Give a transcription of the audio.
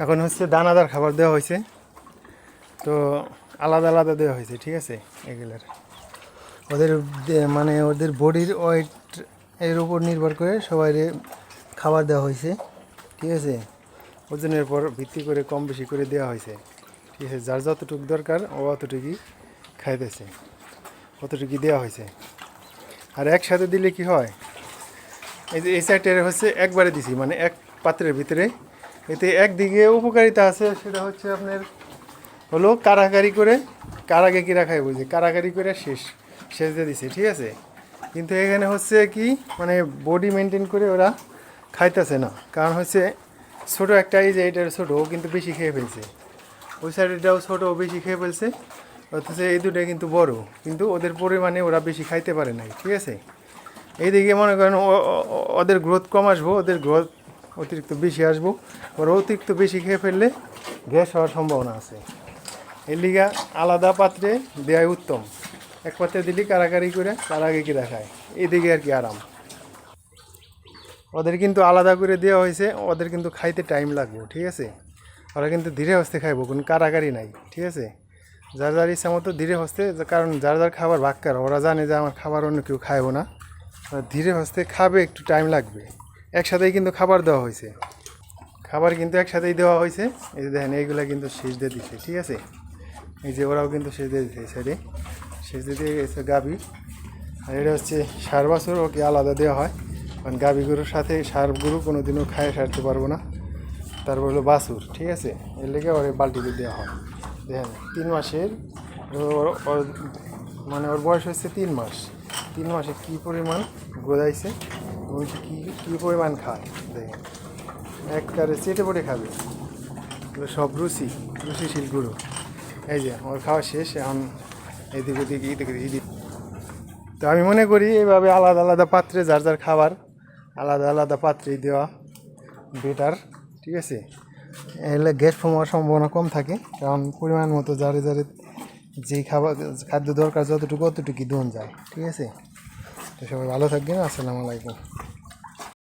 এখন হচ্ছে দানাদার খাবার দেওয়া হয়েছে, তো আলাদা আলাদা দেওয়া হয়েছে, ঠিক আছে। এগুলোর ওদের মানে ওদের বডির ওয়েট এর উপর নির্ভর করে সবাই খাবার দেওয়া হয়েছে, ঠিক আছে। ওজনের পর ভিত্তি করে কম বেশি করে দেওয়া হয়েছে, ঠিক আছে। যার যতটুকু দরকার ও অতটুকুই খাইতেছে, অতটুকুই দেওয়া হয়েছে। আর একসাথে দিলে কি হয়, এই যে এই সাইডের হচ্ছে একবারে দিছি, মানে এক পাত্রের ভিতরে। এতে একদিকে উপকারিতা আছে, সেটা হচ্ছে আপনার হলো কারাকারি করে, কারাগে কিরা খাই বুঝি, কারাকারি করে শেষ দিয়ে দিছে, ঠিক আছে। কিন্তু এখানে হচ্ছে কি, মানে বডি মেনটেন করে ওরা খাইতেছে না, কারণ হচ্ছে ছোটো একটা, এই যে এটার ছোটো, ও কিন্তু বেশি খেয়ে ফেলছে। ওই সাইডেটাও ছোটো, ও বেশি খেয়ে ফেলছে, অথচ এই দুটোই কিন্তু বড়, কিন্তু ওদের পরিমাণে ওরা বেশি খাইতে পারে নাই, ঠিক আছে। এইদিকে মনে করেন ওদের গ্রোথ কম আসবো, ওদের গ্রোথ অতিরিক্ত বেশি আসবো, ওরা অতিরিক্ত বেশি খেয়ে ফেললে গ্যাস হওয়ার সম্ভাবনা আছে। এর লিগা আলাদা পাত্রে দেওয়াই উত্তম। এক পাত্রে দিলি কারাকারি করে তার আগে কি দেখায়, এইদিকে আর কি আরাম। ওদের কিন্তু আলাদা করে দেওয়া হয়েছে, ওদের কিন্তু খাইতে টাইম লাগবে, ঠিক আছে। ওরা কিন্তু ধীরে হস্তে খাইবো, কোনো কারাকারি নাই, ঠিক আছে। যার যার ইচ্ছা মতো ধীরে হস্তে, কারণ যার যার খাবার ভাগ করা, ওরা জানে যে আমার খাবার অন্য কেউ খাইবো না, ধীরে হস্তে খাবে, একটু টাইম লাগবে। একসাথেই কিন্তু খাবার দেওয়া হয়েছে, খাবার কিন্তু একসাথেই দেওয়া হয়েছে। এই যে দেখেন, এইগুলো কিন্তু শেষ দিয়ে দিচ্ছে, ঠিক আছে। এই যে ওরাও কিন্তু শেষ দিয়ে দিচ্ছে, এই সাইডে শেষ দিয়ে গেছে গাভী। আর এটা হচ্ছে সার বাছুর, ওকে আলাদা দেওয়া হয়, কারণ গাভী গরুর সাথে সার গরু কোনো দিনও খায় সারতে পারবো না। তারপর হলো বাছুর, ঠিক আছে। এর লেগে ওর বালতিতে দেওয়া হয়। দেখেন 3 মাসের, মানে ওর বয়স হচ্ছে 3 মাস। 3 মাসে কী পরিমাণ গোদাইছে এবং কী পরিমাণ খায় দেখেন, একবারে চেটে পড়ে খাবে, এগুলো সব রুচিশীল গরু। এই যে ওর খাওয়া শেষ, এখন এদিকে এদিকে। তো আমি মনে করি এইভাবে আলাদা আলাদা পাত্রে যার যার খাবার আলাদা আলাদা পাত্রেই দেওয়া বেটার, ঠিক আছে। এলে গ্যাস ফর্ম হওয়ার সম্ভাবনা কম থাকে, কারণ পরিমাণ মতো যারে যেই খাদ্য দরকার যতটুকু অতটুকুই দেওয়া যায়, ঠিক আছে। তো সবাই ভালো থাকবেন, আসসালামু আলাইকুম।